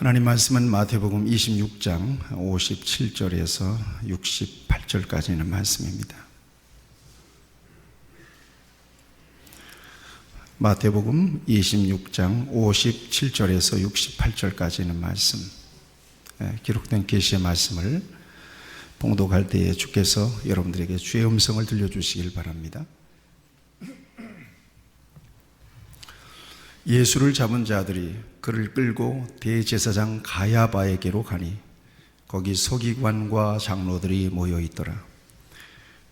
하나님 말씀은 마태복음 26장 57절에서 68절까지 있는 말씀입니다. 마태복음 26장 57절에서 68절까지 있는 말씀, 기록된 계시의 말씀을 봉독할 때에 주께서 여러분들에게 주의 음성을 들려주시길 바랍니다. 예수를 잡은 자들이 그를 끌고 대제사장 가야바에게로 가니 거기 서기관과 장로들이 모여 있더라.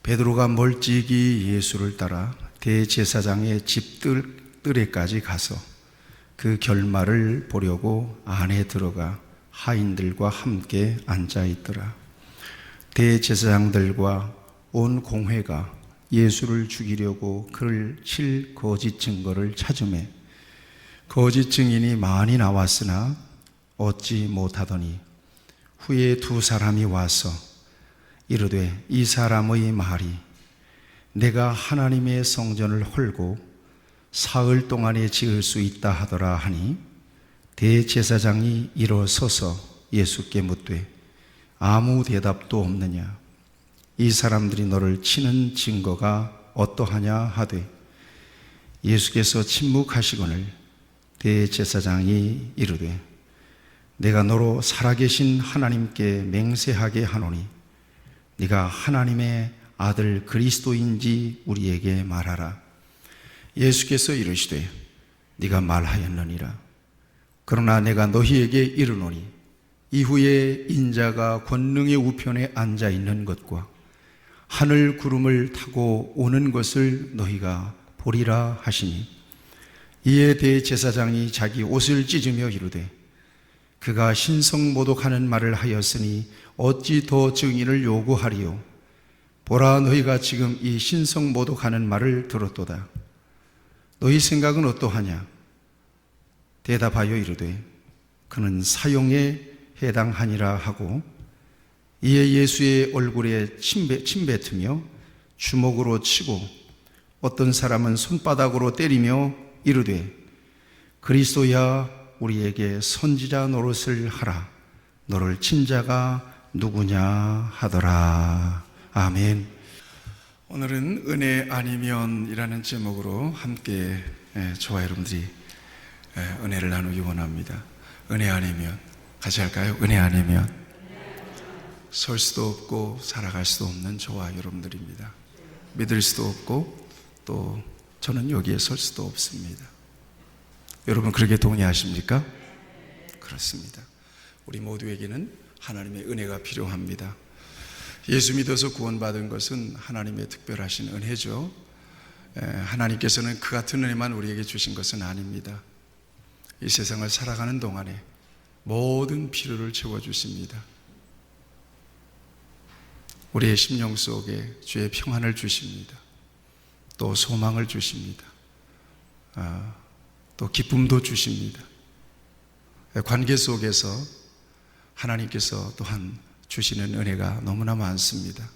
베드로가 멀찍이 예수를 따라 대제사장의 집 뜰에까지 가서 그 결말을 보려고 안에 들어가 하인들과 함께 앉아 있더라. 대제사장들과 온 공회가 예수를 죽이려고 그를 칠 거짓 증거를 찾으매 거짓 증인이 많이 나왔으나 얻지 못하더니 후에 두 사람이 와서 이르되 이 사람의 말이 내가 하나님의 성전을 헐고 사흘 동안에 지을 수 있다 하더라 하니 대제사장이 일어서서 예수께 묻되 아무 대답도 없느냐? 이 사람들이 너를 치는 증거가 어떠하냐 하되 예수께서 침묵하시거늘 대제사장이 이르되 내가 너로 살아계신 하나님께 맹세하게 하노니 네가 하나님의 아들 그리스도인지 우리에게 말하라. 예수께서 이르시되 네가 말하였느니라. 그러나 내가 너희에게 이르노니 이후에 인자가 권능의 우편에 앉아 있는 것과 하늘 구름을 타고 오는 것을 너희가 보리라 하시니 이에 대제사장이 자기 옷을 찢으며 이르되 그가 신성모독하는 말을 하였으니 어찌 더 증인을 요구하리요? 보라, 너희가 지금 이 신성모독하는 말을 들었도다. 너희 생각은 어떠하냐? 대답하여 이르되 그는 사형에 해당하니라 하고 이에 예수의 얼굴에 침 뱉으며 주먹으로 치고 어떤 사람은 손바닥으로 때리며 이르되 그리스도야 우리에게 선지자 노릇을 하라. 너를 친 자가 누구냐 하더라. 아멘. 오늘은 은혜 아니면이라는 제목으로 함께 저와 여러분들이 은혜를 나누기 원합니다. 은혜 아니면 같이 할까요? 은혜 아니면 설 수도 없고 살아갈 수도 없는 저와 여러분들입니다. 믿을 수도 없고 또 저는 여기에 설 수도 없습니다. 여러분 그렇게 동의하십니까? 그렇습니다. 우리 모두에게는 하나님의 은혜가 필요합니다. 예수 믿어서 구원받은 것은 하나님의 특별하신 은혜죠. 하나님께서는 그 같은 은혜만 우리에게 주신 것은 아닙니다. 이 세상을 살아가는 동안에 모든 필요를 채워주십니다. 우리의 심령 속에 주의 평안을 주십니다. 또 소망을 주십니다. 또 기쁨도 주십니다. 관계 속에서 하나님께서 또한 주시는 은혜가 너무나 많습니다.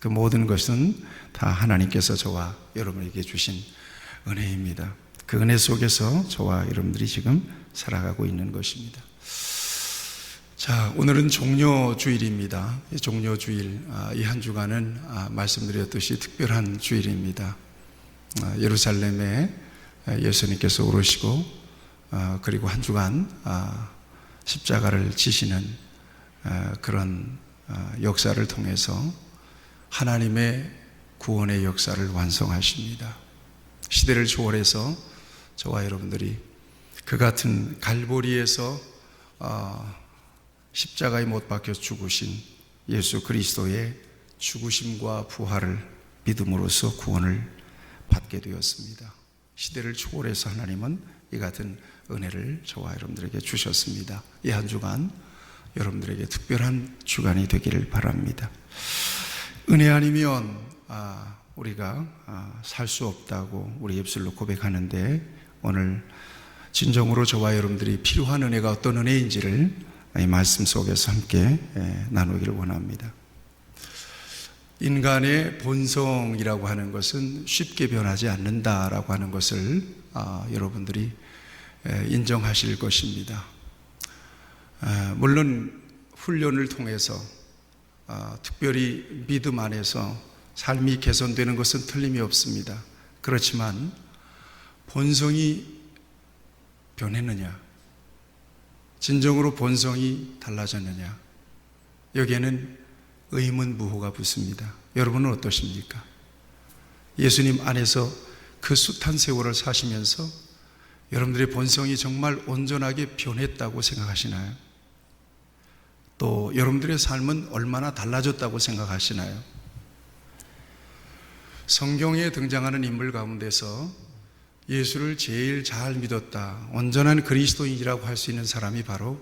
그 모든 것은 다 하나님께서 저와 여러분에게 주신 은혜입니다. 그 은혜 속에서 저와 여러분들이 지금 살아가고 있는 것입니다. 자, 오늘은 종료주일입니다. 종료주일, 이 한 주간은 말씀드렸듯이 특별한 주일입니다. 예루살렘에 예수님께서 오르시고 그리고 한 주간 십자가를 지시는 그런 역사를 통해서 하나님의 구원의 역사를 완성하십니다. 시대를 초월해서 저와 여러분들이 그 같은 갈보리에서 십자가에 못 박혀 죽으신 예수 그리스도의 죽으심과 부활을 믿음으로써 구원을 받게 되었습니다. 시대를 초월해서 하나님은 이 같은 은혜를 저와 여러분들에게 주셨습니다. 이 한 주간 여러분들에게 특별한 주간이 되기를 바랍니다. 은혜 아니면 우리가 살 수 없다고 우리 입술로 고백하는데 오늘 진정으로 저와 여러분들이 필요한 은혜가 어떤 은혜인지를 이 말씀 속에서 함께 나누기를 원합니다. 인간의 본성이라고 하는 것은 쉽게 변하지 않는다라고 하는 것을 여러분들이 인정하실 것입니다. 물론 훈련을 통해서 특별히 믿음 안에서 삶이 개선되는 것은 틀림이 없습니다. 그렇지만 본성이 변했느냐, 진정으로 본성이 달라졌느냐, 여기에는 의문무호가 붙습니다. 여러분은 어떠십니까? 예수님 안에서 그 숱한 세월을 사시면서 여러분들의 본성이 정말 온전하게 변했다고 생각하시나요? 또 여러분들의 삶은 얼마나 달라졌다고 생각하시나요? 성경에 등장하는 인물 가운데서 예수를 제일 잘 믿었다, 온전한 그리스도인이라고 할 수 있는 사람이 바로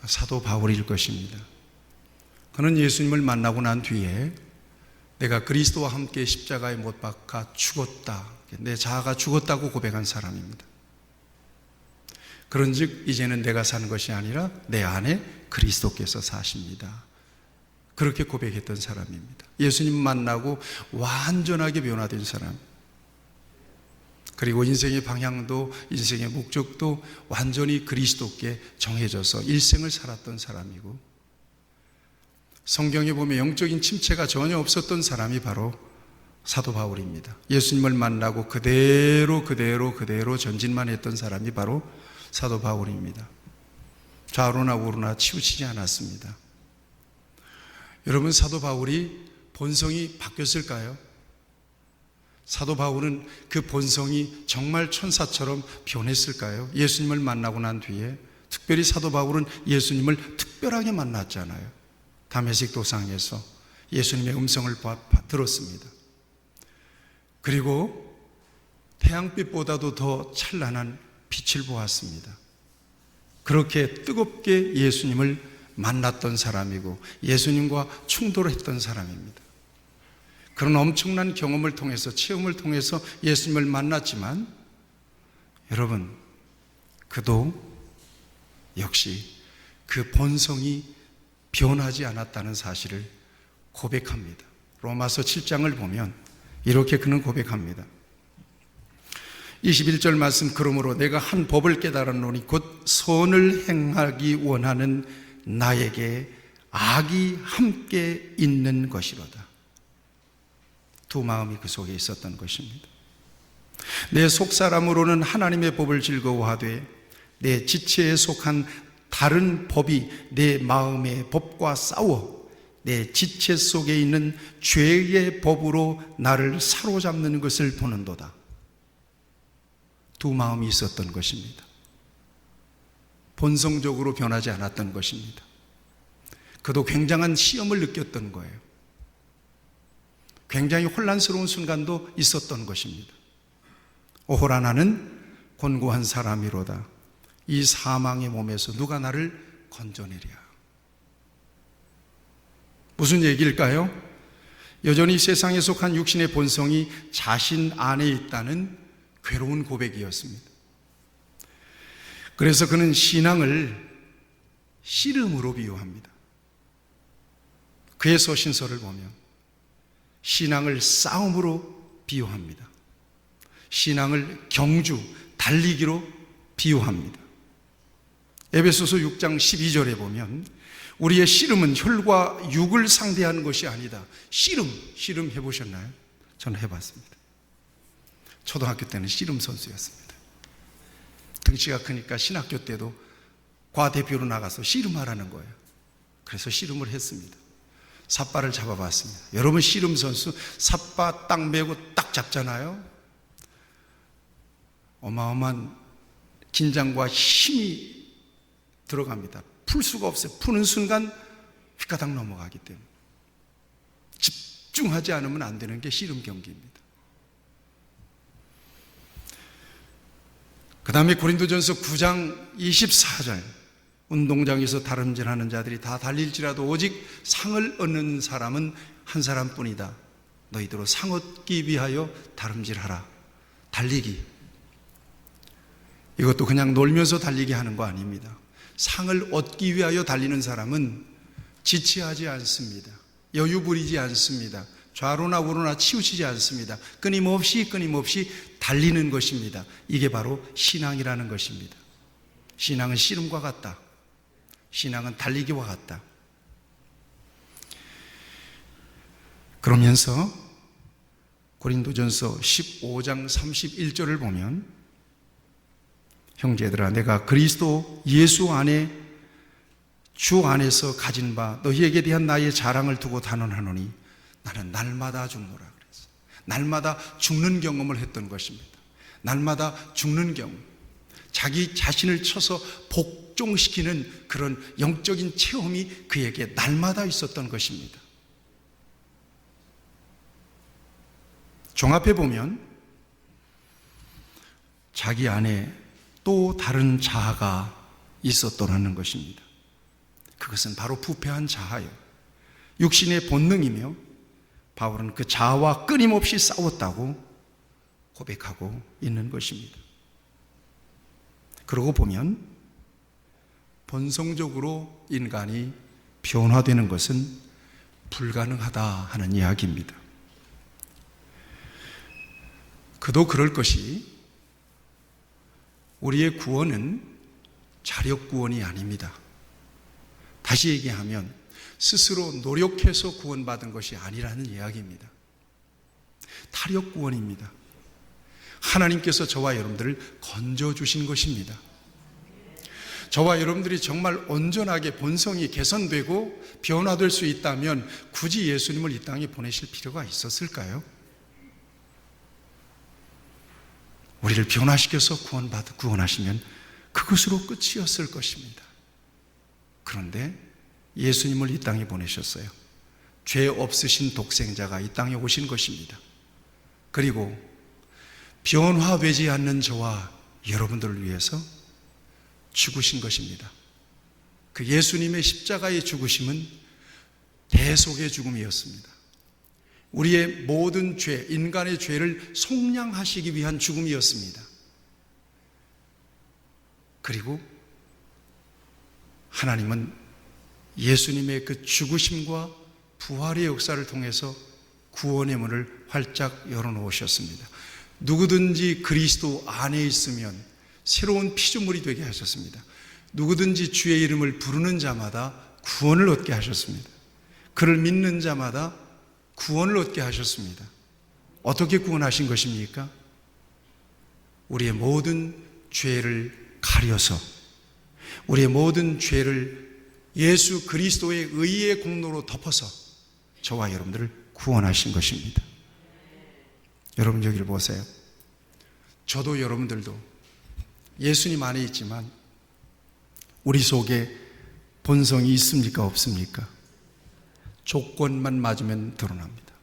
사도 바울일 것입니다. 그는 예수님을 만나고 난 뒤에 내가 그리스도와 함께 십자가에 못 박아 죽었다, 내 자아가 죽었다고 고백한 사람입니다. 그런즉 이제는 내가 사는 것이 아니라 내 안에 그리스도께서 사십니다, 그렇게 고백했던 사람입니다. 예수님 만나고 완전하게 변화된 사람, 그리고 인생의 방향도 인생의 목적도 완전히 그리스도께 정해져서 일생을 살았던 사람이고, 성경에 보면 영적인 침체가 전혀 없었던 사람이 바로 사도 바울입니다. 예수님을 만나고 그대로 전진만 했던 사람이 바로 사도 바울입니다. 좌로나 우로나 치우치지 않았습니다. 여러분, 사도 바울이 본성이 바뀌었을까요? 사도 바울은 그 본성이 정말 천사처럼 변했을까요? 예수님을 만나고 난 뒤에 특별히 사도 바울은 예수님을 특별하게 만났잖아요. 다메섹 도상에서 예수님의 음성을 들었습니다. 그리고 태양빛보다도 더 찬란한 빛을 보았습니다. 그렇게 뜨겁게 예수님을 만났던 사람이고 예수님과 충돌했던 사람입니다. 그런 엄청난 경험을 통해서, 체험을 통해서 예수님을 만났지만, 여러분, 그도 역시 그 본성이 변하지 않았다는 사실을 고백합니다. 로마서 7장을 보면 이렇게 그는 고백합니다. 21절 말씀, 그러므로 내가 한 법을 깨달았노니 곧 선을 행하기 원하는 나에게 악이 함께 있는 것이로다. 두 마음이 그 속에 있었던 것입니다. 내 속사람으로는 하나님의 법을 즐거워하되 내 지체에 속한 다른 법이 내 마음의 법과 싸워 내 지체 속에 있는 죄의 법으로 나를 사로잡는 것을 보는도다. 두 마음이 있었던 것입니다. 본성적으로 변하지 않았던 것입니다. 그도 굉장한 시험을 느꼈던 거예요. 굉장히 혼란스러운 순간도 있었던 것입니다. 오호라, 나는 곤고한 사람이로다. 이 사망의 몸에서 누가 나를 건져내랴. 무슨 얘기일까요? 여전히 세상에 속한 육신의 본성이 자신 안에 있다는 괴로운 고백이었습니다. 그래서 그는 신앙을 씨름으로 비유합니다. 그의 서신서를 보면 신앙을 싸움으로 비유합니다. 신앙을 경주, 달리기로 비유합니다. 에베소서 6장 12절에 보면 우리의 씨름은 혈과 육을 상대하는 것이 아니다. 씨름 해보셨나요? 저는 해봤습니다. 초등학교 때는 씨름 선수였습니다. 등치가 크니까 신학교 때도 과대표로 나가서 씨름하라는 거예요. 그래서 씨름을 했습니다. 삿발을 잡아봤습니다. 여러분, 씨름 선수 삿바 딱 메고 딱 잡잖아요. 어마어마한 긴장과 힘이 들어갑니다. 풀 수가 없어요. 푸는 순간 휘가닥 넘어가기 때문에 집중하지 않으면 안 되는 게 씨름 경기입니다. 그 다음에 고린도전서 9장 24절, 운동장에서 다름질하는 자들이 다 달릴지라도 오직 상을 얻는 사람은 한 사람뿐이다. 너희들로 상 얻기 위하여 다름질하라. 달리기, 이것도 그냥 놀면서 달리기 하는 거 아닙니다. 상을 얻기 위하여 달리는 사람은 지체하지 않습니다. 여유 부리지 않습니다. 좌로나 우로나 치우치지 않습니다. 끊임없이 달리는 것입니다. 이게 바로 신앙이라는 것입니다. 신앙은 씨름과 같다. 신앙은 달리기와 같다. 그러면서 고린도전서 15장 31절을 보면 형제들아 내가 그리스도 예수 안에 주 안에서 가진 바 너희에게 대한 나의 자랑을 두고 단언하노니 나는 날마다 죽노라 그랬어요. 날마다 죽는 경험을 했던 것입니다. 날마다 죽는 경험, 자기 자신을 쳐서 복종시키는 그런 영적인 체험이 그에게 날마다 있었던 것입니다. 종합해 보면 자기 안에 또 다른 자아가 있었더라는 것입니다. 그것은 바로 부패한 자아예요. 육신의 본능이며 바울은 그 자아와 끊임없이 싸웠다고 고백하고 있는 것입니다. 그러고 보면 본성적으로 인간이 변화되는 것은 불가능하다 하는 이야기입니다. 그도 그럴 것이 우리의 구원은 자력 구원이 아닙니다. 다시 얘기하면 스스로 노력해서 구원받은 것이 아니라는 이야기입니다. 타력 구원입니다. 하나님께서 저와 여러분들을 건져주신 것입니다. 저와 여러분들이 정말 온전하게 본성이 개선되고 변화될 수 있다면 굳이 예수님을 이 땅에 보내실 필요가 있었을까요? 우리를 변화시켜서 구원하시면 그것으로 끝이었을 것입니다. 그런데 예수님을 이 땅에 보내셨어요. 죄 없으신 독생자가 이 땅에 오신 것입니다. 그리고 변화되지 않는 저와 여러분들을 위해서 죽으신 것입니다. 그 예수님의 십자가의 죽으심은 대속의 죽음이었습니다. 우리의 모든 죄, 인간의 죄를 속량하시기 위한 죽음이었습니다. 그리고 하나님은 예수님의 그 죽으심과 부활의 역사를 통해서 구원의 문을 활짝 열어놓으셨습니다. 누구든지 그리스도 안에 있으면 새로운 피조물이 되게 하셨습니다. 누구든지 주의 이름을 부르는 자마다 구원을 얻게 하셨습니다. 그를 믿는 자마다 구원을 얻게 하셨습니다. 어떻게 구원하신 것입니까? 우리의 모든 죄를 가려서 우리의 모든 죄를 예수 그리스도의 의의 공로로 덮어서 저와 여러분들을 구원하신 것입니다. 여러분 여기를 보세요. 저도 여러분들도 예수님 안에 있지만 우리 속에 본성이 있습니까? 없습니까? 조건만 맞으면 드러납니다.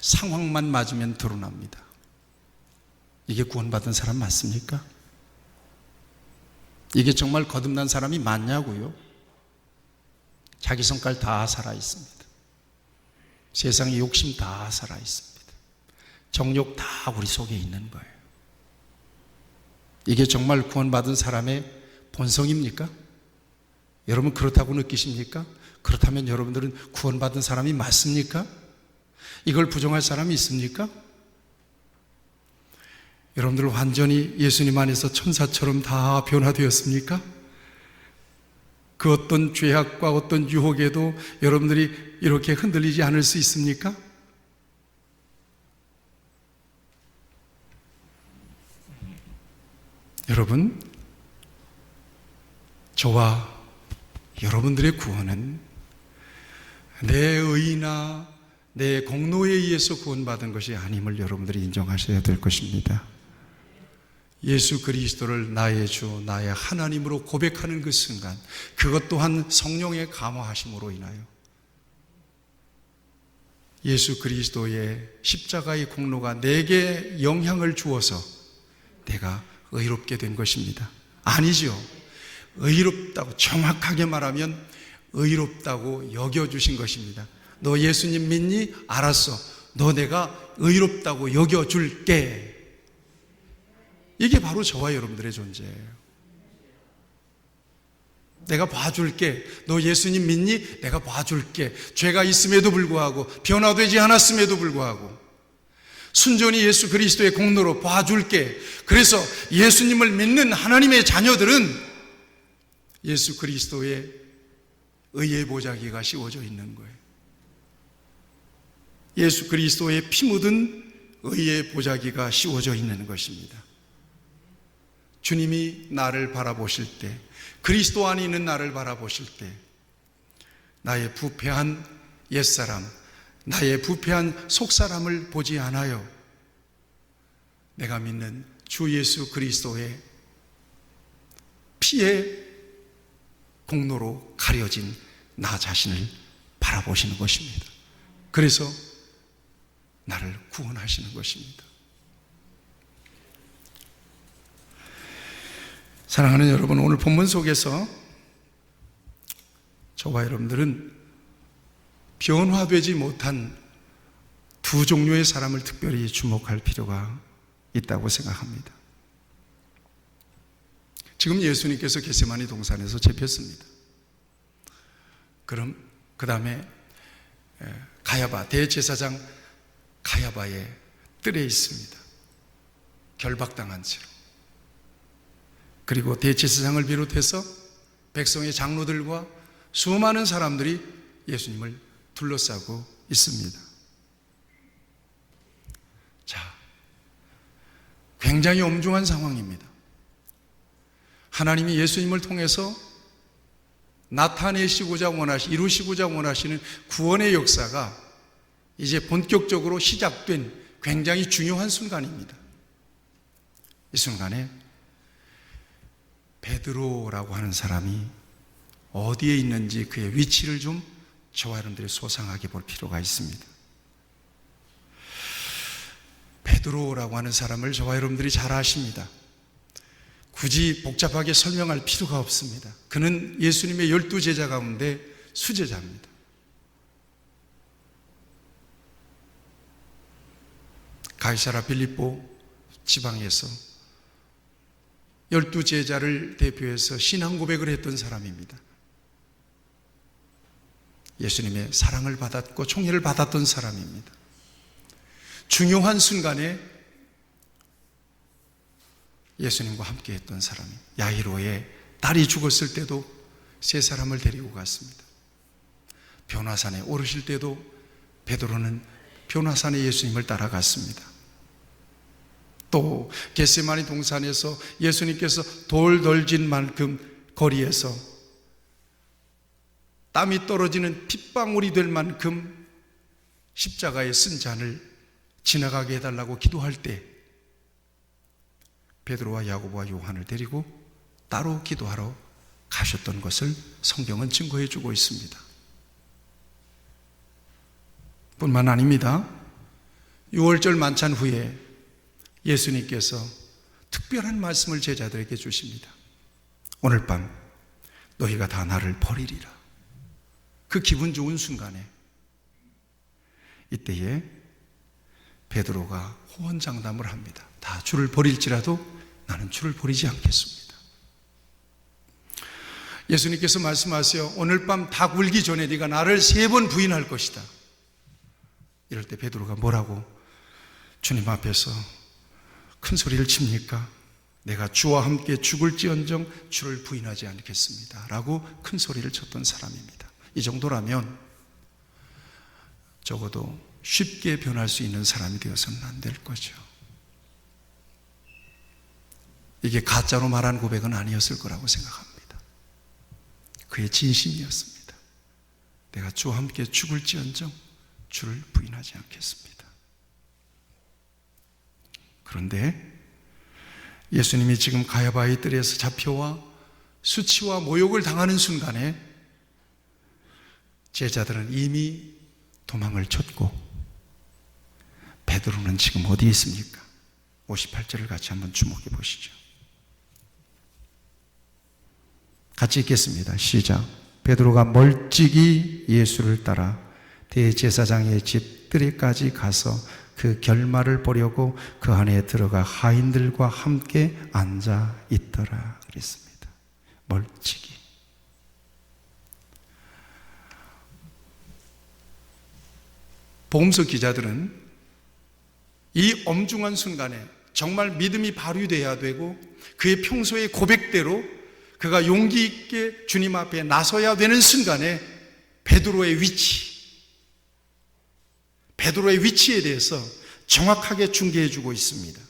상황만 맞으면 드러납니다. 이게 구원받은 사람 맞습니까? 이게 정말 거듭난 사람이 맞냐고요? 자기 성깔 다 살아있습니다. 세상의 욕심 다 살아있습니다. 정욕 다 우리 속에 있는 거예요. 이게 정말 구원받은 사람의 본성입니까? 여러분 그렇다고 느끼십니까? 그렇다면 여러분들은 구원받은 사람이 맞습니까? 이걸 부정할 사람이 있습니까? 여러분들 완전히 예수님 안에서 천사처럼 다 변화되었습니까? 그 어떤 죄악과 어떤 유혹에도 여러분들이 이렇게 흔들리지 않을 수 있습니까? 여러분, 저와 여러분들의 구원은 내 의나 내 공로에 의해서 구원받은 것이 아님을 여러분들이 인정하셔야 될 것입니다. 예수 그리스도를 나의 주, 나의 하나님으로 고백하는 그 순간, 그것 또한 성령의 감화하심으로 인하여 예수 그리스도의 십자가의 공로가 내게 영향을 주어서 내가 의롭게 된 것입니다. 아니죠. 의롭다고, 정확하게 말하면 의롭다고 여겨주신 것입니다. 너 예수님 믿니? 알았어. 너 내가 의롭다고 여겨줄게. 이게 바로 저와 여러분들의 존재예요. 내가 봐줄게. 너 예수님 믿니? 내가 봐줄게. 죄가 있음에도 불구하고, 변화되지 않았음에도 불구하고 순전히 예수 그리스도의 공로로 봐줄게. 그래서 예수님을 믿는 하나님의 자녀들은 예수 그리스도의 의의 보자기가 씌워져 있는 거예요. 예수 그리스도의 피 묻은 의의 보자기가 씌워져 있는 것입니다. 주님이 나를 바라보실 때, 그리스도 안에 있는 나를 바라보실 때, 나의 부패한 옛사람, 나의 부패한 속사람을 보지 않아요. 내가 믿는 주 예수 그리스도의 피의 공로로 가려진 나 자신을 바라보시는 것입니다. 그래서 나를 구원하시는 것입니다. 사랑하는 여러분, 오늘 본문 속에서 저와 여러분들은 변화되지 못한 두 종류의 사람을 특별히 주목할 필요가 있다고 생각합니다. 지금 예수님께서 겟세마니 동산에서 잡혔습니다. 그럼 그 다음에 가야바, 대제사장 가야바의 뜰에 있습니다. 결박당한 채로. 그리고 대제사장을 비롯해서 백성의 장로들과 수많은 사람들이 예수님을 둘러싸고 있습니다. 자, 굉장히 엄중한 상황입니다. 하나님이 예수님을 통해서 이루시고자 원하시는 구원의 역사가 이제 본격적으로 시작된 굉장히 중요한 순간입니다. 이 순간에 베드로라고 하는 사람이 어디에 있는지 그의 위치를 좀 저와 여러분들이 소상하게 볼 필요가 있습니다. 베드로라고 하는 사람을 저와 여러분들이 잘 아십니다. 굳이 복잡하게 설명할 필요가 없습니다. 그는 예수님의 12제자 가운데 수제자입니다. 가이사라 빌립보 지방에서 12제자를 대표해서 신앙 고백을 했던 사람입니다. 예수님의 사랑을 받았고 총애를 받았던 사람입니다. 중요한 순간에 예수님과 함께 했던 사람이, 야이로의 딸이 죽었을 때도 세 사람을 데리고 갔습니다. 변화산에 오르실 때도 베드로는 변화산에 예수님을 따라갔습니다. 또 겟세마니 동산에서 예수님께서 돌 덜진 만큼 거리에서 땀이 떨어지는 핏방울이 될 만큼 십자가에 쓴 잔을 지나가게 해달라고 기도할 때 베드로와 야고보와 요한을 데리고 따로 기도하러 가셨던 것을 성경은 증거해 주고 있습니다. 뿐만 아닙니다. 6월절 만찬 후에 예수님께서 특별한 말씀을 제자들에게 주십니다. 오늘 밤 너희가 다 나를 버리리라. 그 기분 좋은 순간에 이때에 베드로가 호언장담을 합니다. 다 주를 버릴지라도 나는 주를 버리지 않겠습니다. 예수님께서 말씀하세요. 오늘 밤 닭 울기 전에 네가 나를 3번 부인할 것이다. 이럴 때 베드로가 뭐라고 주님 앞에서 큰 소리를 칩니까? 내가 주와 함께 죽을지언정 주를 부인하지 않겠습니다 라고 큰 소리를 쳤던 사람입니다. 이 정도라면 적어도 쉽게 변할 수 있는 사람이 되어서는 안 될 거죠. 이게 가짜로 말한 고백은 아니었을 거라고 생각합니다. 그의 진심이었습니다. 내가 주와 함께 죽을지언정 주를 부인하지 않겠습니다. 그런데 예수님이 지금 가야바의 뜰에서 잡혀와 수치와 모욕을 당하는 순간에 제자들은 이미 도망을 쳤고 베드로는 지금 어디에 있습니까? 58절을 같이 한번 주목해 보시죠. 같이 읽겠습니다. 시작. 베드로가 멀찍이 예수를 따라 대제사장의 집 뜰에까지 가서 그 결말을 보려고 그 안에 들어가 하인들과 함께 앉아 있더라 그랬습니다. 멀찍이. 복음서 기자들은 이 엄중한 순간에 정말 믿음이 발휘돼야 되고 그의 평소의 고백대로 그가 용기 있게 주님 앞에 나서야 되는 순간에 베드로의 위치에 대해서 정확하게 중계해 주고 있습니다.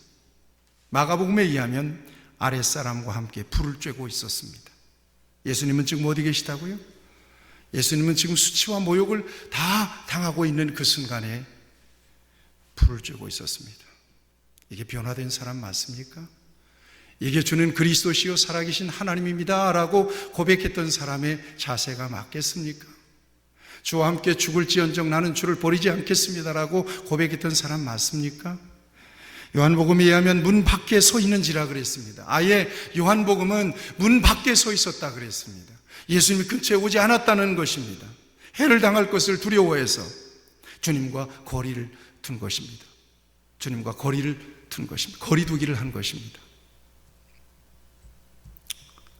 마가복음에 의하면 아랫사람과 함께 불을 쬐고 있었습니다. 예수님은 지금 어디 계시다고요? 예수님은 지금 수치와 모욕을 다 당하고 있는 그 순간에 불을 쬐고 있었습니다. 이게 변화된 사람 맞습니까? 이게 주는 그리스도시요 살아계신 하나님입니다 라고 고백했던 사람의 자세가 맞겠습니까? 주와 함께 죽을지언정 나는 주를 버리지 않겠습니다 라고 고백했던 사람 맞습니까? 요한복음에 의하면 문 밖에 서 있는지라 그랬습니다. 아예 요한복음은 문 밖에 서 있었다 그랬습니다. 예수님이 근처에 오지 않았다는 것입니다. 해를 당할 것을 두려워해서 주님과 거리를 둔 것입니다. 주님과 거리를 둔 것입니다. 거리 두기를 한 것입니다.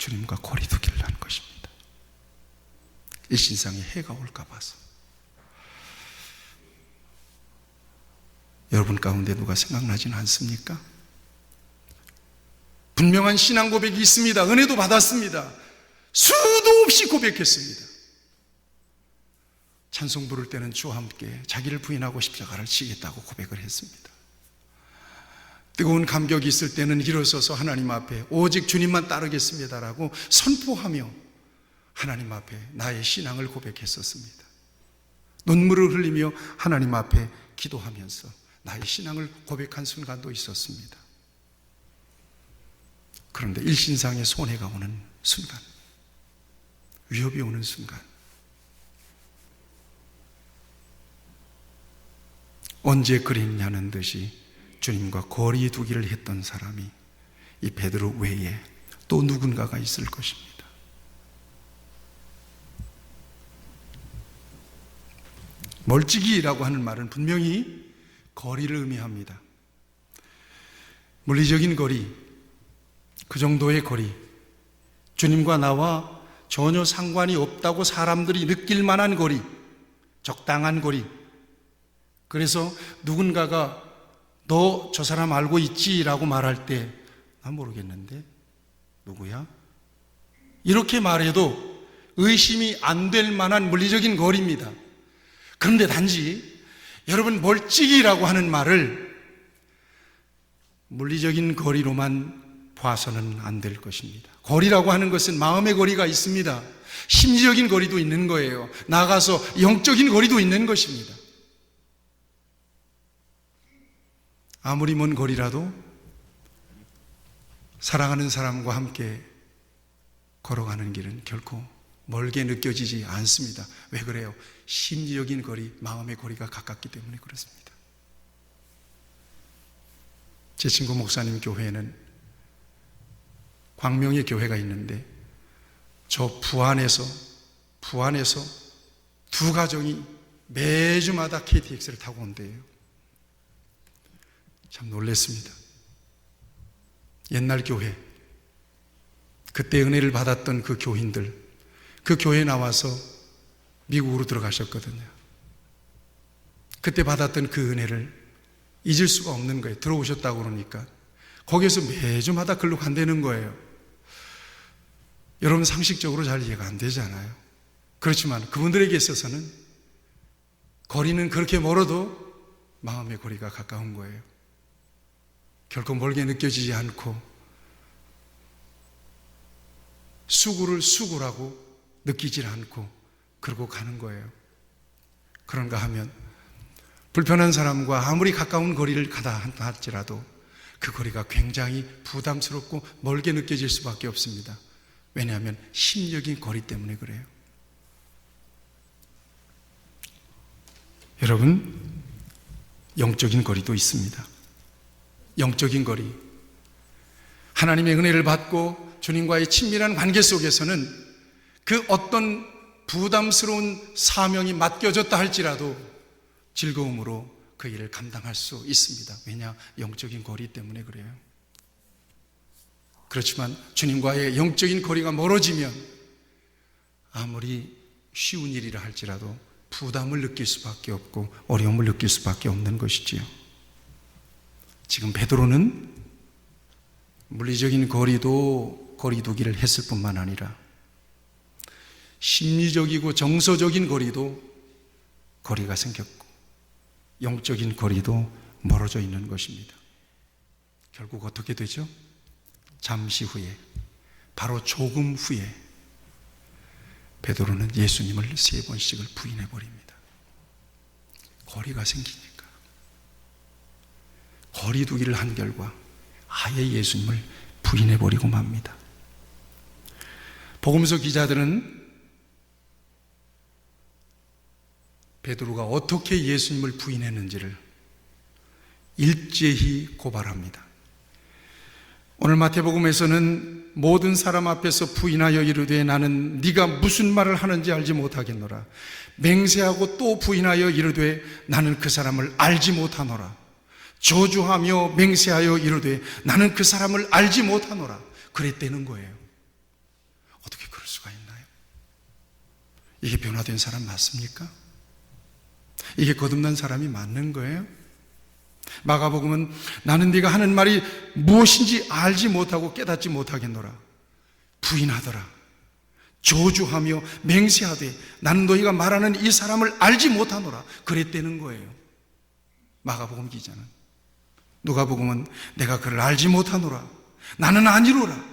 주님과 거리 두기를 한 것입니다. 일신상에 해가 올까 봐서. 여러분 가운데 누가 생각나지는 않습니까? 분명한 신앙 고백이 있습니다. 은혜도 받았습니다. 수도 없이 고백했습니다. 찬송 부를 때는 주와 함께 자기를 부인하고 십자가를 지겠다고 고백을 했습니다. 뜨거운 감격이 있을 때는 일어서서 하나님 앞에 오직 주님만 따르겠습니다라고 선포하며 하나님 앞에 나의 신앙을 고백했었습니다. 눈물을 흘리며 하나님 앞에 기도하면서 나의 신앙을 고백한 순간도 있었습니다. 그런데 일신상의 손해가 오는 순간, 위협이 오는 순간, 언제 그랬냐는 듯이 주님과 거리 두기를 했던 사람이 이 베드로 외에 또 누군가가 있을 것입니다. 멀찍이라고 하는 말은 분명히 거리를 의미합니다. 물리적인 거리, 그 정도의 거리, 주님과 나와 전혀 상관이 없다고 사람들이 느낄 만한 거리, 적당한 거리. 그래서 누군가가 너 저 사람 알고 있지? 라고 말할 때 나 모르겠는데 누구야? 이렇게 말해도 의심이 안 될 만한 물리적인 거리입니다. 그런데 단지 여러분 멀찍이라고 하는 말을 물리적인 거리로만 봐서는 안 될 것입니다. 거리라고 하는 것은 마음의 거리가 있습니다. 심리적인 거리도 있는 거예요. 나아가서 영적인 거리도 있는 것입니다. 아무리 먼 거리라도 사랑하는 사람과 함께 걸어가는 길은 결코 멀게 느껴지지 않습니다. 왜 그래요? 심리적인 거리, 마음의 거리가 가깝기 때문에 그렇습니다. 제 친구 목사님 교회에는 광명의 교회가 있는데 저 부안에서 두 가정이 매주마다 KTX를 타고 온대요. 참 놀랐습니다. 옛날 교회, 그때 은혜를 받았던 그 교인들, 그 교회에 나와서 미국으로 들어가셨거든요. 그때 받았던 그 은혜를 잊을 수가 없는 거예요. 들어오셨다고 그러니까 거기에서 매주마다 글로 간다는 거예요. 여러분 상식적으로 잘 이해가 안 되잖아요. 그렇지만 그분들에게 있어서는 거리는 그렇게 멀어도 마음의 거리가 가까운 거예요. 결코 멀게 느껴지지 않고 수구를 수구라고 느끼질 않고 그러고 가는 거예요. 그런가 하면 불편한 사람과 아무리 가까운 거리를 가다 할지라도 그 거리가 굉장히 부담스럽고 멀게 느껴질 수밖에 없습니다. 왜냐하면 심적인 거리 때문에 그래요. 여러분, 영적인 거리도 있습니다. 영적인 거리, 하나님의 은혜를 받고 주님과의 친밀한 관계 속에서는 그 어떤 부담스러운 사명이 맡겨졌다 할지라도 즐거움으로 그 일을 감당할 수 있습니다. 왜냐? 영적인 거리 때문에 그래요. 그렇지만 주님과의 영적인 거리가 멀어지면 아무리 쉬운 일이라 할지라도 부담을 느낄 수밖에 없고 어려움을 느낄 수밖에 없는 것이지요. 지금 베드로는 물리적인 거리도 거리두기를 했을 뿐만 아니라 심리적이고 정서적인 거리가 생겼고 영적인 거리도 멀어져 있는 것입니다. 결국 어떻게 되죠? 잠시 후에, 바로 조금 후에 베드로는 예수님을 3번씩을 부인해 버립니다. 거리가 생기니까. 거리두기를 한 결과 아예 예수님을 부인해 버리고 맙니다. 복음서 기자들은 베드로가 어떻게 예수님을 부인했는지를 일제히 고발합니다. 오늘 마태복음에서는 모든 사람 앞에서 부인하여 이르되 나는 네가 무슨 말을 하는지 알지 못하겠노라. 맹세하고 또 부인하여 이르되 나는 그 사람을 알지 못하노라. 저주하며 맹세하여 이르되 나는 그 사람을 알지 못하노라. 그랬다는 거예요. 어떻게 그럴 수가 있나요? 이게 변화된 사람 맞습니까? 이게 거듭난 사람이 맞는 거예요? 마가복음은 나는 네가 하는 말이 무엇인지 알지 못하고 깨닫지 못하겠노라. 부인하더라. 저주하며 맹세하되 나는 너희가 말하는 이 사람을 알지 못하노라. 그랬다는 거예요. 마가복음 기자는. 누가복음은 내가 그를 알지 못하노라. 나는 아니로라.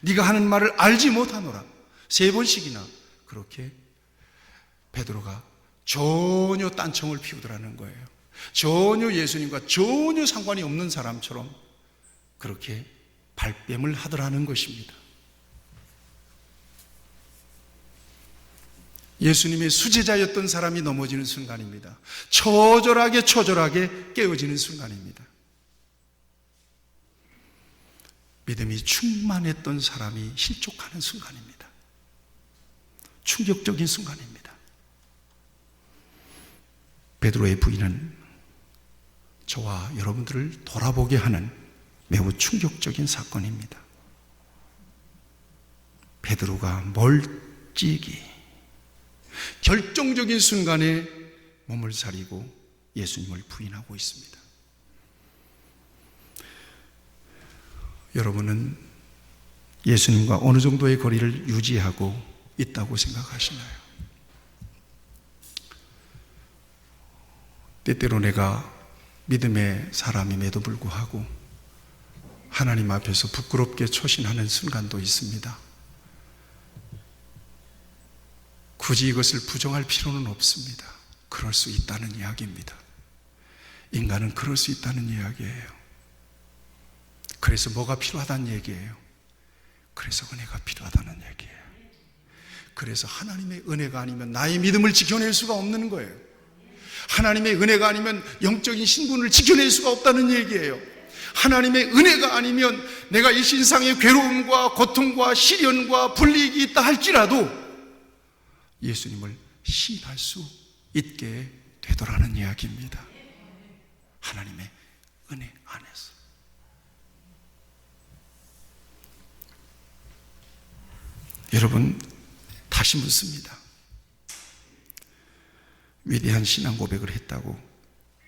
네가 하는 말을 알지 못하노라. 3번씩이나 그렇게 베드로가 전혀 딴청을 피우더라는 거예요. 전혀 예수님과 전혀 상관이 없는 사람처럼 그렇게 발뺌을 하더라는 것입니다. 예수님의 수제자였던 사람이 넘어지는 순간입니다. 처절하게 깨어지는 순간입니다. 믿음이 충만했던 사람이 실족하는 순간입니다. 충격적인 순간입니다. 베드로의 부인은 저와 여러분들을 돌아보게 하는 매우 충격적인 사건입니다. 베드로가 멀찍이 결정적인 순간에 몸을 사리고 예수님을 부인하고 있습니다. 여러분은 예수님과 어느 정도의 거리를 유지하고 있다고 생각하시나요? 때때로 내가 믿음의 사람임에도 불구하고 하나님 앞에서 부끄럽게 초신하는 순간도 있습니다. 굳이 이것을 부정할 필요는 없습니다. 그럴 수 있다는 이야기입니다. 인간은 그럴 수 있다는 이야기예요. 그래서 뭐가 필요하다는 얘기예요? 그래서 은혜가 필요하다는 얘기예요. 그래서 하나님의 은혜가 아니면 나의 믿음을 지켜낼 수가 없는 거예요. 하나님의 은혜가 아니면 영적인 신분을 지켜낼 수가 없다는 얘기예요. 하나님의 은혜가 아니면 내가 이 신상의 괴로움과 고통과 시련과 불이익이 있다 할지라도 예수님을 시인할 수 있게 되더라는 이야기입니다. 하나님의 은혜 안에서. 여러분, 다시 묻습니다. 위대한 신앙 고백을 했다고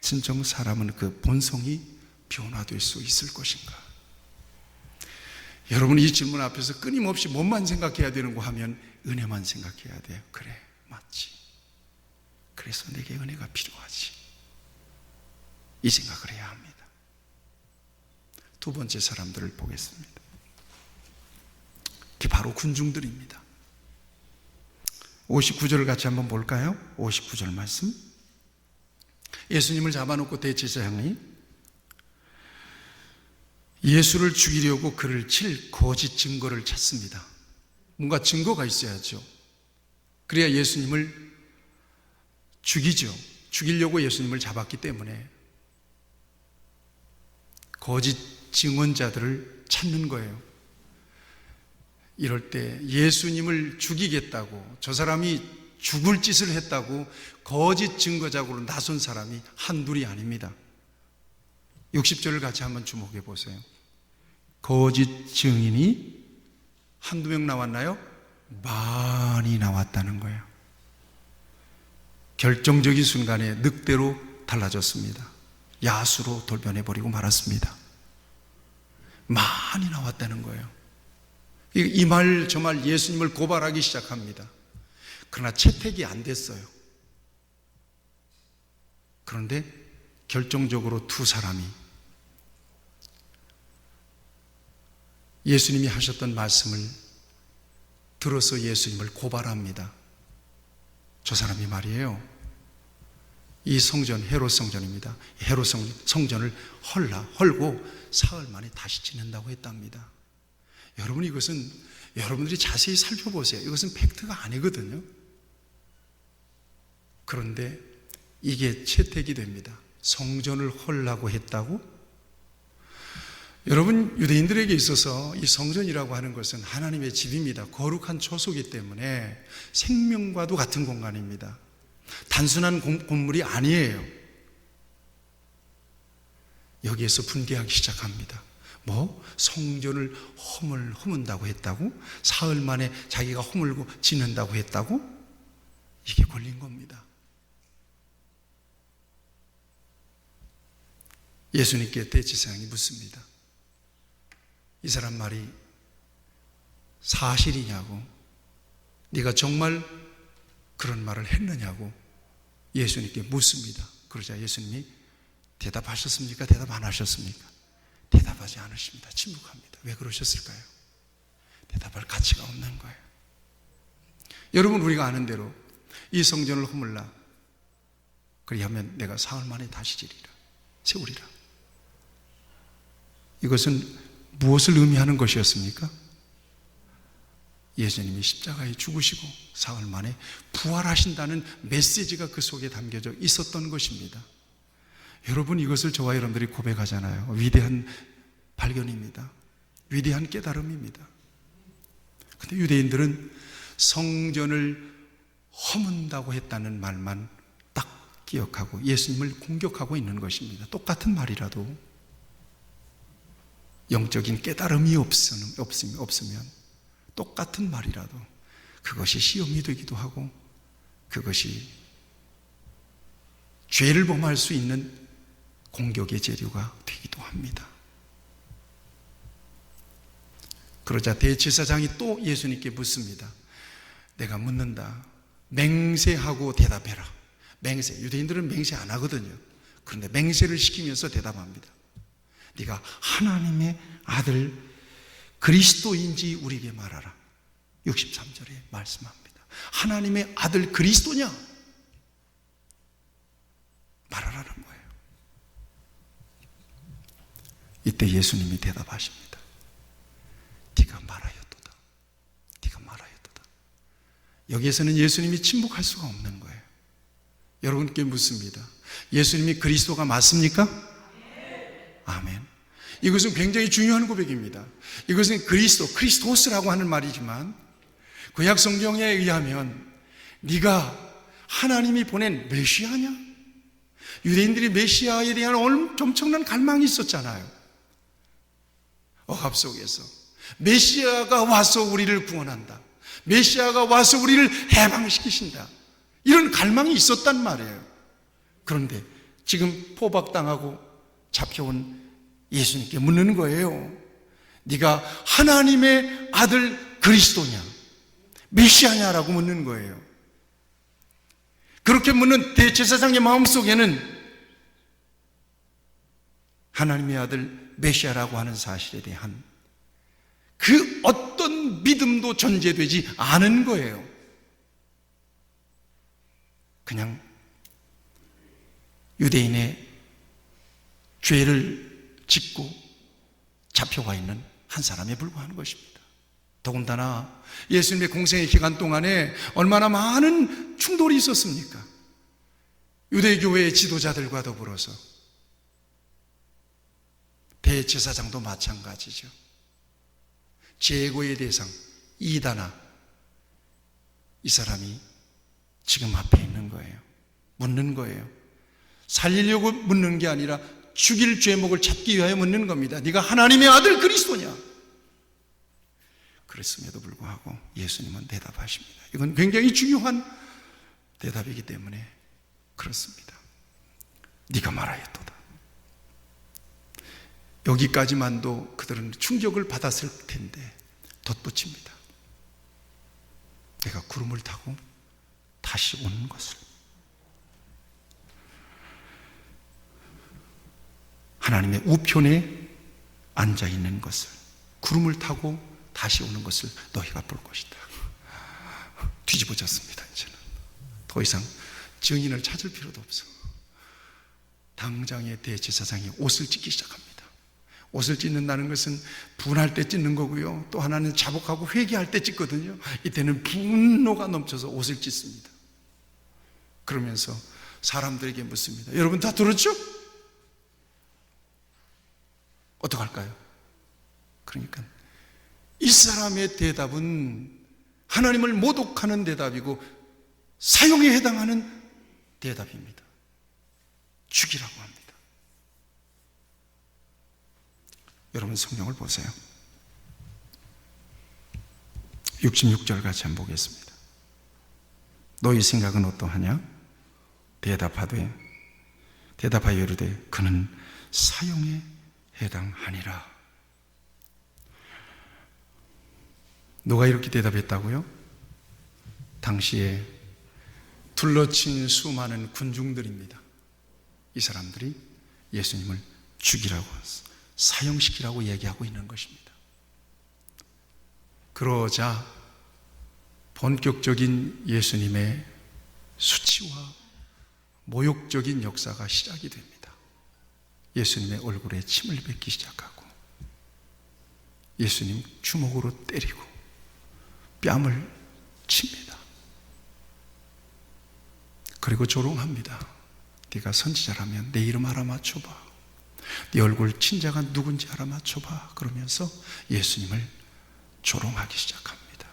진정 사람은 그 본성이 변화될 수 있을 것인가? 여러분이 이 질문 앞에서 끊임없이 뭐만 생각해야 되는고 하면 은혜만 생각해야 돼요. 그래, 맞지. 그래서 내게 은혜가 필요하지. 이 생각을 해야 합니다. 두 번째 사람들을 보겠습니다. 그게 바로 군중들입니다. 59절을 같이 한번 볼까요? 59절 말씀. 예수님을 잡아놓고 대제사장이 예수를 죽이려고 그를 칠 거짓 증거를 찾습니다. 뭔가 증거가 있어야죠. 그래야 예수님을 죽이죠. 죽이려고 예수님을 잡았기 때문에 거짓 증언자들을 찾는 거예요. 이럴 때 예수님을 죽이겠다고, 저 사람이 죽을 짓을 했다고 거짓 증거자로 나선 사람이 한둘이 아닙니다. 60절을 같이 한번 주목해 보세요. 거짓 증인이 한두 명 나왔나요? 많이 나왔다는 거예요. 결정적인 순간에 늑대로 달라졌습니다. 야수로 돌변해 버리고 말았습니다. 많이 나왔다는 거예요. 이 말 저 말 예수님을 고발하기 시작합니다. 그러나 채택이 안 됐어요. 그런데 결정적으로 두 사람이 예수님이 하셨던 말씀을 들어서 예수님을 고발합니다. 저 사람이 말이에요, 이 성전, 헤롯 성전입니다. 헤롯 성전을 헐고 사흘 만에 다시 짓는다고 했답니다. 여러분, 이것은 여러분들이 자세히 살펴보세요. 이것은 팩트가 아니거든요. 그런데 이게 채택이 됩니다. 성전을 헐라고 했다고? 여러분, 유대인들에게 있어서 이 성전이라고 하는 것은 하나님의 집입니다. 거룩한 처소이기 때문에 생명과도 같은 공간입니다. 단순한 건물이 아니에요. 여기에서 분개하기 시작합니다. 성전을 허문다고 했다고? 사흘 만에 자기가 허물고 짓는다고 했다고? 이게 걸린 겁니다. 예수님께 대제사장이 묻습니다. 이 사람 말이 사실이냐고, 네가 정말 그런 말을 했느냐고 예수님께 묻습니다. 그러자 예수님이 대답하셨습니까? 대답 안 하셨습니까? 대답하지 않으십니다. 침묵합니다. 왜 그러셨을까요? 대답할 가치가 없는 거예요. 여러분, 우리가 아는 대로 이 성전을 허물라, 그리하면 내가 사흘 만에 다시 세우리라. 이것은 무엇을 의미하는 것이었습니까? 예수님이 십자가에 죽으시고 사흘 만에 부활하신다는 메시지가 그 속에 담겨져 있었던 것입니다. 여러분, 이것을 저와 여러분들이 고백하잖아요. 위대한 발견입니다. 위대한 깨달음입니다. 그런데 유대인들은 성전을 허문다고 했다는 말만 딱 기억하고 예수님을 공격하고 있는 것입니다. 똑같은 말이라도 영적인 깨달음이 없으면 똑같은 말이라도 그것이 시험이 되기도 하고 그것이 죄를 범할 수 있는 공격의 재료가 되기도 합니다. 그러자 대제사장이 또 예수님께 묻습니다. 내가 묻는다. 맹세하고 대답해라. 맹세. 유대인들은 맹세 안 하거든요. 그런데 맹세를 시키면서 대답합니다. 네가 하나님의 아들 그리스도인지 우리에게 말하라. 63절에 말씀합니다. 하나님의 아들 그리스도냐? 말하라는 거예요. 이때 예수님이 대답하십니다. 네가 말하였도다. 네가 말하였도다. 여기에서는 예수님이 침묵할 수가 없는 거예요. 여러분께 묻습니다. 예수님이 그리스도가 맞습니까? 아멘. 이것은 굉장히 중요한 고백입니다. 이것은 크리스토스라고 하는 말이지만 구약 성경에 의하면 네가 하나님이 보낸 메시아냐? 유대인들이 메시아에 대한 엄청난 갈망이 있었잖아요. 억압 속에서 메시아가 와서 우리를 구원한다. 메시아가 와서 우리를 해방시키신다. 이런 갈망이 있었단 말이에요. 그런데 지금 포박당하고 잡혀온 예수님께 묻는 거예요. 네가 하나님의 아들 그리스도냐? 메시아냐라고 묻는 거예요. 그렇게 묻는 대제사장의 마음속에는 하나님의 아들 메시아라고 하는 사실에 대한 그 어떤 믿음도 전제되지 않은 거예요. 그냥 유대인의 죄를 짓고 잡혀가 있는 한 사람에 불과한 것입니다. 더군다나 예수님의 공생의 기간 동안에 얼마나 많은 충돌이 있었습니까? 유대교회의 지도자들과 더불어서 대제사장도 마찬가지죠. 제거의 대상 이다나, 이 사람이 지금 앞에 있는 거예요. 묻는 거예요. 살리려고 묻는 게 아니라 죽일 죄목을 찾기 위하여 묻는 겁니다. 네가 하나님의 아들 그리스도냐? 그랬음에도 불구하고 예수님은 대답하십니다. 이건 굉장히 중요한 대답이기 때문에 그렇습니다. 네가 말하였도다. 여기까지만도 그들은 충격을 받았을 텐데 덧붙입니다. 내가 구름을 타고 다시 오는 것을. 하나님의 우편에 앉아있는 것을, 구름을 타고 다시 오는 것을 너희가 볼 것이다. 뒤집어졌습니다. 이제는 더 이상 증인을 찾을 필요도 없어. 당장의 대제사장이 옷을 찢기 시작합니다. 옷을 찢는다는 것은 분할 때 찢는 거고요, 또 하나는 자복하고 회개할 때 찢거든요. 이때는 분노가 넘쳐서 옷을 찢습니다. 그러면서 사람들에게 묻습니다. 여러분 다 들었죠? 어떡할까요? 그러니까 이 사람의 대답은 하나님을 모독하는 대답이고 사형에 해당하는 대답입니다. 죽이라고 합니다. 여러분 성경을 보세요. 66절 같이 한번 보겠습니다. 너희 생각은 어떠하냐? 대답하여 이르되 그는 사형에 해당하니라. 누가 이렇게 대답했다고요? 당시에 둘러친 수많은 군중들입니다. 이 사람들이 예수님을 죽이라고, 사형시키라고 얘기하고 있는 것입니다. 그러자 본격적인 예수님의 수치와 모욕적인 역사가 시작이 됩니다. 예수님의 얼굴에 침을 뱉기 시작하고 예수님 주먹으로 때리고 뺨을 칩니다. 그리고 조롱합니다. 네가 선지자라면 내 이름 알아맞혀봐. 네 얼굴 친자가 누군지 알아맞혀봐. 그러면서 예수님을 조롱하기 시작합니다.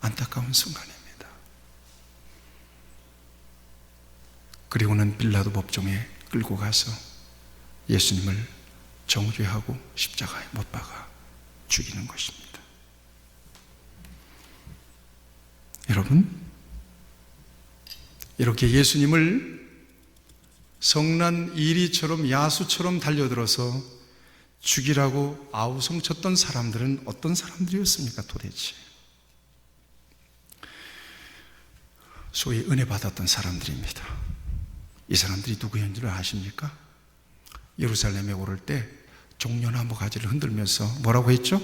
안타까운 순간입니다. 그리고는 빌라도 법정에 끌고 가서 예수님을 정죄하고 십자가에 못 박아 죽이는 것입니다. 여러분, 이렇게 예수님을 성난 이리처럼 야수처럼 달려들어서 죽이라고 아우성쳤던 사람들은 어떤 사람들이었습니까 도대체? 소위 은혜 받았던 사람들입니다. 이 사람들이 누구였는지를 아십니까? 예루살렘에 오를 때 종려나무 가지를 흔들면서 뭐라고 했죠?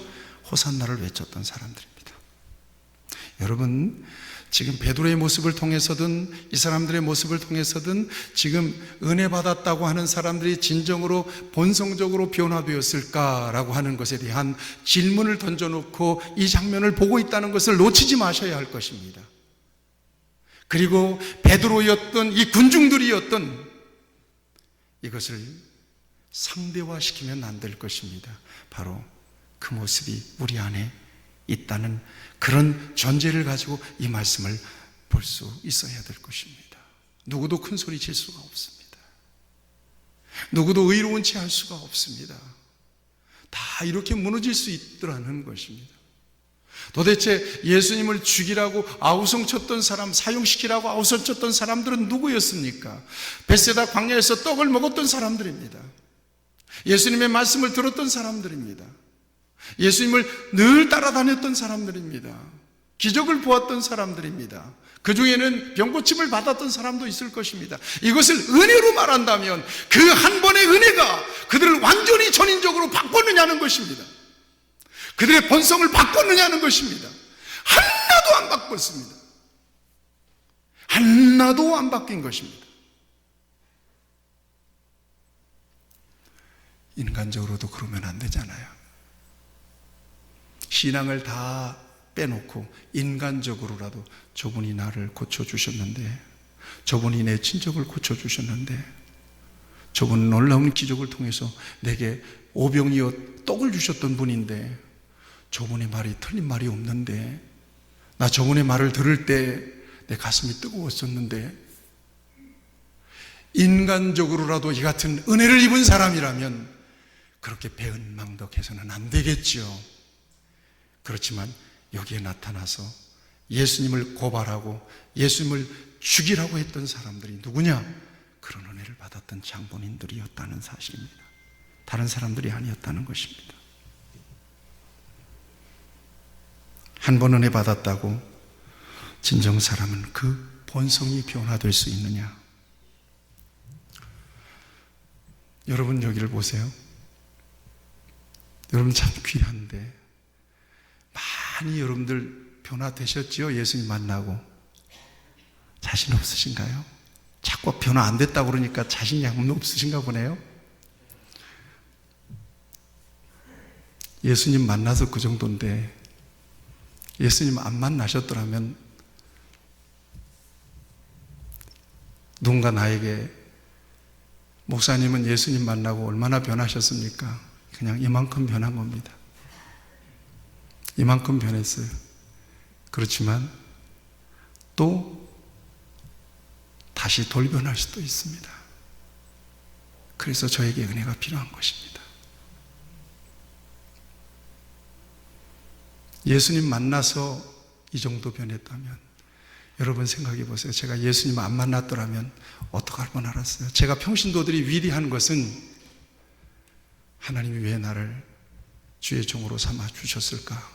호산나를 외쳤던 사람들입니다. 여러분, 지금 베드로의 모습을 통해서든 이 사람들의 모습을 통해서든 지금 은혜 받았다고 하는 사람들이 진정으로 본성적으로 변화되었을까라고 하는 것에 대한 질문을 던져놓고 이 장면을 보고 있다는 것을 놓치지 마셔야 할 것입니다. 그리고 베드로였던 이 군중들이었던 이것을 상대화시키면 안 될 것입니다. 바로 그 모습이 우리 안에 있다는 그런 전제를 가지고 이 말씀을 볼 수 있어야 될 것입니다. 누구도 큰 소리 칠 수가 없습니다. 누구도 의로운 채 할 수가 없습니다. 다 이렇게 무너질 수 있더라는 것입니다. 도대체 예수님을 죽이라고 아우성쳤던 사람, 사형시키라고 아우성쳤던 사람들은 누구였습니까? 벳세다 광야에서 떡을 먹었던 사람들입니다. 예수님의 말씀을 들었던 사람들입니다. 예수님을 늘 따라다녔던 사람들입니다. 기적을 보았던 사람들입니다. 그 중에는 병고침을 받았던 사람도 있을 것입니다. 이것을 은혜로 말한다면 그 한 번의 은혜가 그들을 완전히 전인적으로 바꿨느냐는 것입니다. 그들의 본성을 바꿨느냐는 것입니다. 하나도 안 바꿨습니다. 하나도 안 바뀐 것입니다. 인간적으로도 그러면 안 되잖아요. 신앙을 다 빼놓고 인간적으로라도 저분이 나를 고쳐주셨는데, 저분이 내 친족을 고쳐주셨는데, 저분은 놀라운 기적을 통해서 내게 오병이어 떡을 주셨던 분인데 저분의 말이 틀린 말이 없는데, 나 저분의 말을 들을 때 내 가슴이 뜨거웠었는데, 인간적으로라도 이 같은 은혜를 입은 사람이라면 그렇게 배은망덕해서는 안 되겠지요. 그렇지만 여기에 나타나서 예수님을 고발하고 예수님을 죽이라고 했던 사람들이 누구냐? 그런 은혜를 받았던 장본인들이었다는 사실입니다. 다른 사람들이 아니었다는 것입니다. 한 번 은혜 받았다고 진정 사람은 그 본성이 변화될 수 있느냐? 여러분 여기를 보세요. 여러분 참 귀한데 많이 여러분들 변화되셨지요? 예수님 만나고. 자신 없으신가요? 자꾸 변화 안 됐다고 그러니까 자신이 없으신가 보네요. 예수님 만나서 그 정도인데 예수님 안 만나셨더라면 누군가 나에게 목사님은 예수님 만나고 얼마나 변하셨습니까? 그냥 이만큼 변한 겁니다. 이만큼 변했어요. 그렇지만 또 다시 돌변할 수도 있습니다. 그래서 저에게 은혜가 필요한 것입니다. 예수님 만나서 이 정도 변했다면 여러분 생각해 보세요. 제가 예수님 안 만났더라면 어떡할 뻔 알았어요. 제가 평신도들이 위대한 것은 하나님이 왜 나를 주의 종으로 삼아 주셨을까?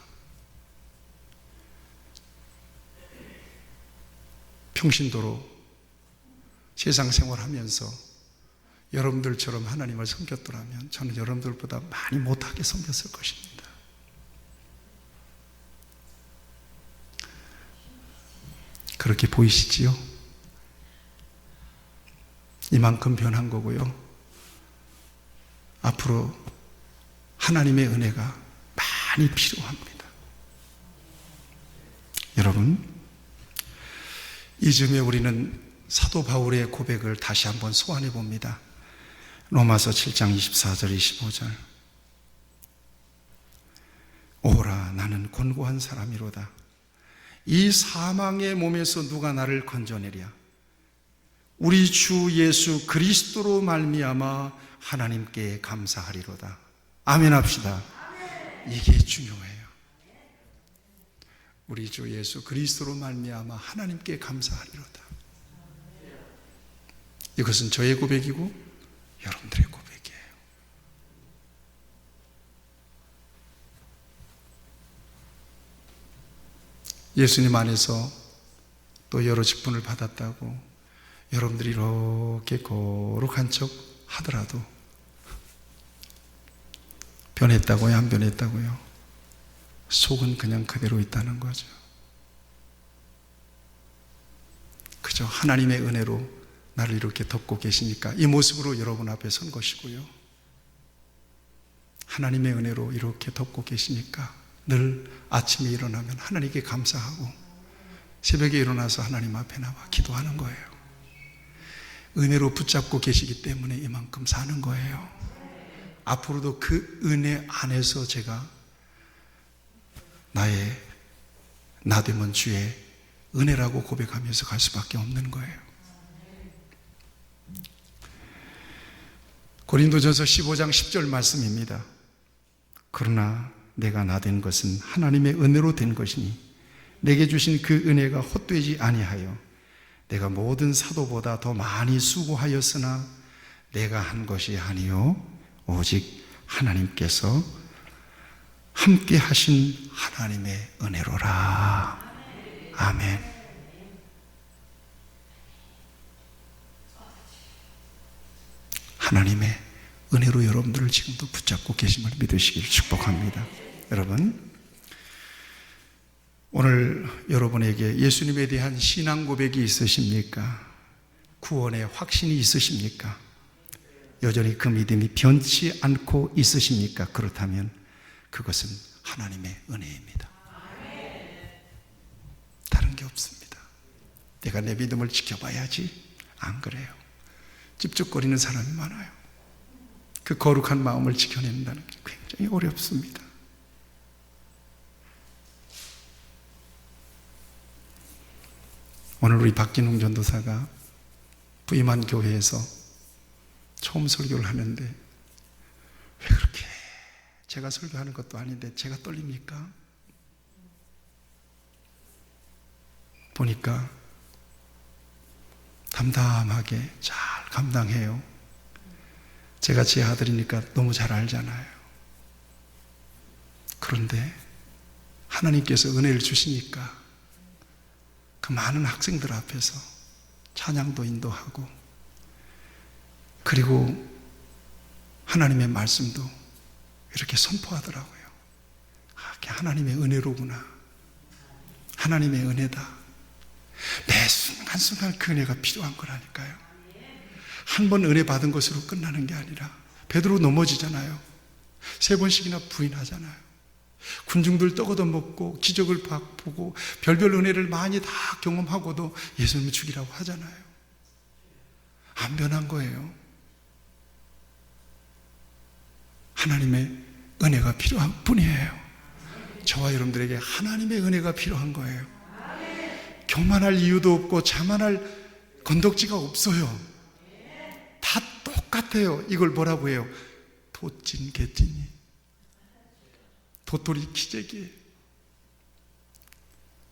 평신도로 세상 생활하면서 여러분들처럼 하나님을 섬겼더라면 저는 여러분들보다 많이 못하게 섬겼을 것입니다. 그렇게 보이시지요? 이만큼 변한 거고요. 앞으로 하나님의 은혜가 많이 필요합니다. 여러분, 이쯤에 우리는 사도 바울의 고백을 다시 한번 소환해 봅니다. 로마서 7장 24절 25절. 오라 나는 곤고한 사람이로다. 이 사망의 몸에서 누가 나를 건져내랴. 우리 주 예수 그리스도로 말미암아 하나님께 감사하리로다. 아멘 합시다. 이게 중요해요. 우리 주 예수 그리스도로 말미암아 하나님께 감사하리로다. 이것은 저의 고백이고 여러분들의 고백이에요. 예수님 안에서 또 여러 직분을 받았다고 여러분들이 이렇게 거룩한 척 하더라도 변했다고요? 안 변했다고요? 속은 그냥 그대로 있다는 거죠. 그저 하나님의 은혜로 나를 이렇게 덮고 계시니까 이 모습으로 여러분 앞에 선 것이고요. 하나님의 은혜로 이렇게 덮고 계시니까 늘 아침에 일어나면 하나님께 감사하고 새벽에 일어나서 하나님 앞에 나와 기도하는 거예요. 은혜로 붙잡고 계시기 때문에 이만큼 사는 거예요. 앞으로도 그 은혜 안에서 제가 나의 나되면 주의 은혜라고 고백하면서 갈 수밖에 없는 거예요. 고린도전서 15장 10절 말씀입니다. 그러나 내가 나된 것은 하나님의 은혜로 된 것이니 내게 주신 그 은혜가 헛되지 아니하여 내가 모든 사도보다 더 많이 수고하였으나 내가 한 것이 아니요 오직 하나님께서 함께 하신 하나님의 은혜로라. 아멘. 하나님의 은혜로 여러분들을 지금도 붙잡고 계심을 믿으시기를 축복합니다. 여러분, 오늘 여러분에게 예수님에 대한 신앙 고백이 있으십니까? 구원의 확신이 있으십니까? 여전히 그 믿음이 변치 않고 있으십니까? 그렇다면 그것은 하나님의 은혜입니다. 다른 게 없습니다. 내가 내 믿음을 지켜봐야지. 안 그래요. 찝찝거리는 사람이 많아요. 그 거룩한 마음을 지켜낸다는 게 굉장히 어렵습니다. 오늘 우리 박진웅 전도사가 부임한 교회에서 처음 설교를 하는데 왜 그렇게 제가 설교하는 것도 아닌데 제가 떨립니까? 보니까 담담하게 잘 감당해요. 제가 제 아들이니까 너무 잘 알잖아요. 그런데 하나님께서 은혜를 주시니까 그 많은 학생들 앞에서 찬양도 인도하고, 그리고 하나님의 말씀도 이렇게 선포하더라고요. 아, 그게 하나님의 은혜로구나. 하나님의 은혜다. 매 순간순간 그 은혜가 필요한 거라니까요. 한 번 은혜 받은 것으로 끝나는 게 아니라, 베드로 넘어지잖아요. 3번씩이나 부인하잖아요. 군중들 떡 얻어먹고 기적을 보고 별별 은혜를 많이 다 경험하고도 예수님을 죽이라고 하잖아요. 안 변한 거예요. 하나님의 은혜가 필요한 뿐이에요. 저와 여러분들에게 하나님의 은혜가 필요한 거예요. 교만할 이유도 없고 자만할 건덕지가 없어요. 다 똑같아요. 이걸 뭐라고 해요? 도찐 개찐이, 도토리 키재기예요.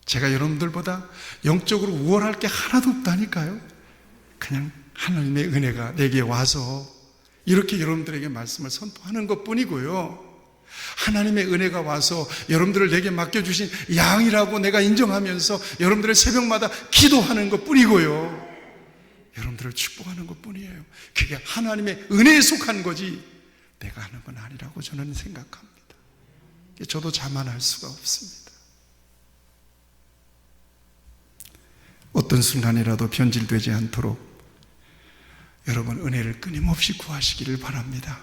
제가 여러분들보다 영적으로 우월할 게 하나도 없다니까요. 그냥 하나님의 은혜가 내게 와서 이렇게 여러분들에게 말씀을 선포하는 것뿐이고요. 하나님의 은혜가 와서 여러분들을 내게 맡겨주신 양이라고 내가 인정하면서 여러분들의 새벽마다 기도하는 것뿐이고요. 여러분들을 축복하는 것뿐이에요. 그게 하나님의 은혜에 속한 거지 내가 하는 건 아니라고 저는 생각합니다. 저도 자만할 수가 없습니다. 어떤 순간이라도 변질되지 않도록 여러분 은혜를 끊임없이 구하시기를 바랍니다.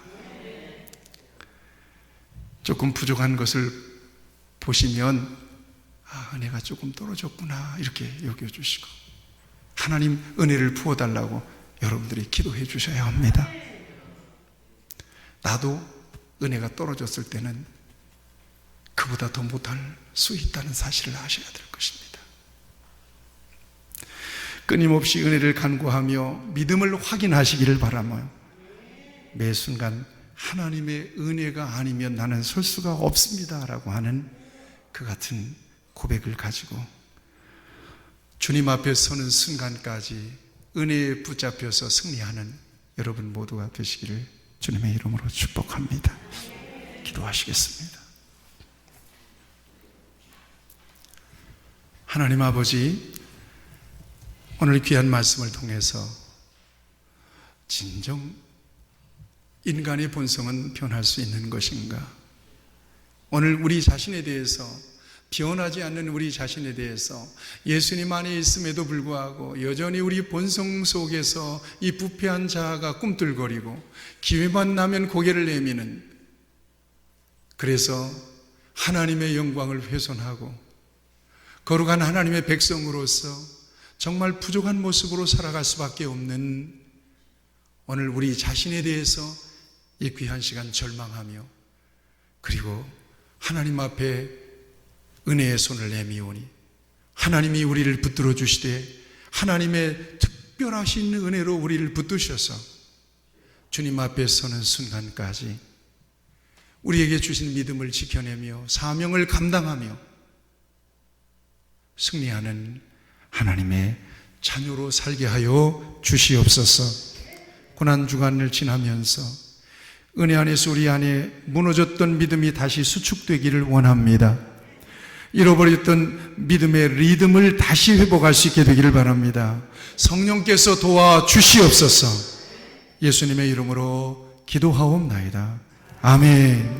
조금 부족한 것을 보시면 은혜가 조금 떨어졌구나 이렇게 여겨주시고, 하나님 은혜를 부어달라고 여러분들이 기도해 주셔야 합니다. 나도 은혜가 떨어졌을 때는 그보다 더 못할 수 있다는 사실을 아셔야 될 것입니다. 끊임없이 은혜를 간구하며 믿음을 확인하시기를 바라며, 매 순간 하나님의 은혜가 아니면 나는 설 수가 없습니다 라고 하는 그 같은 고백을 가지고 주님 앞에 서는 순간까지 은혜에 붙잡혀서 승리하는 여러분 모두가 되시기를 주님의 이름으로 축복합니다. 기도하시겠습니다. 하나님 아버지, 오늘 귀한 말씀을 통해서 진정 인간의 본성은 변할 수 있는 것인가? 오늘 우리 자신에 대해서, 변하지 않는 우리 자신에 대해서 예수님 안에 있음에도 불구하고 여전히 우리 본성 속에서 이 부패한 자아가 꿈틀거리고 기회만 나면 고개를 내미는, 그래서 하나님의 영광을 훼손하고 거룩한 하나님의 백성으로서 정말 부족한 모습으로 살아갈 수밖에 없는 오늘 우리 자신에 대해서 이 귀한 시간 절망하며, 그리고 하나님 앞에 은혜의 손을 내미오니 하나님이 우리를 붙들어 주시되 하나님의 특별하신 은혜로 우리를 붙드셔서 주님 앞에 서는 순간까지 우리에게 주신 믿음을 지켜내며 사명을 감당하며 승리하는 하나님의 자녀로 살게 하여 주시옵소서. 고난주간을 지나면서 은혜 안에서 우리 안에 무너졌던 믿음이 다시 수축되기를 원합니다. 잃어버렸던 믿음의 리듬을 다시 회복할 수 있게 되기를 바랍니다. 성령께서 도와주시옵소서. 예수님의 이름으로 기도하옵나이다. 아멘.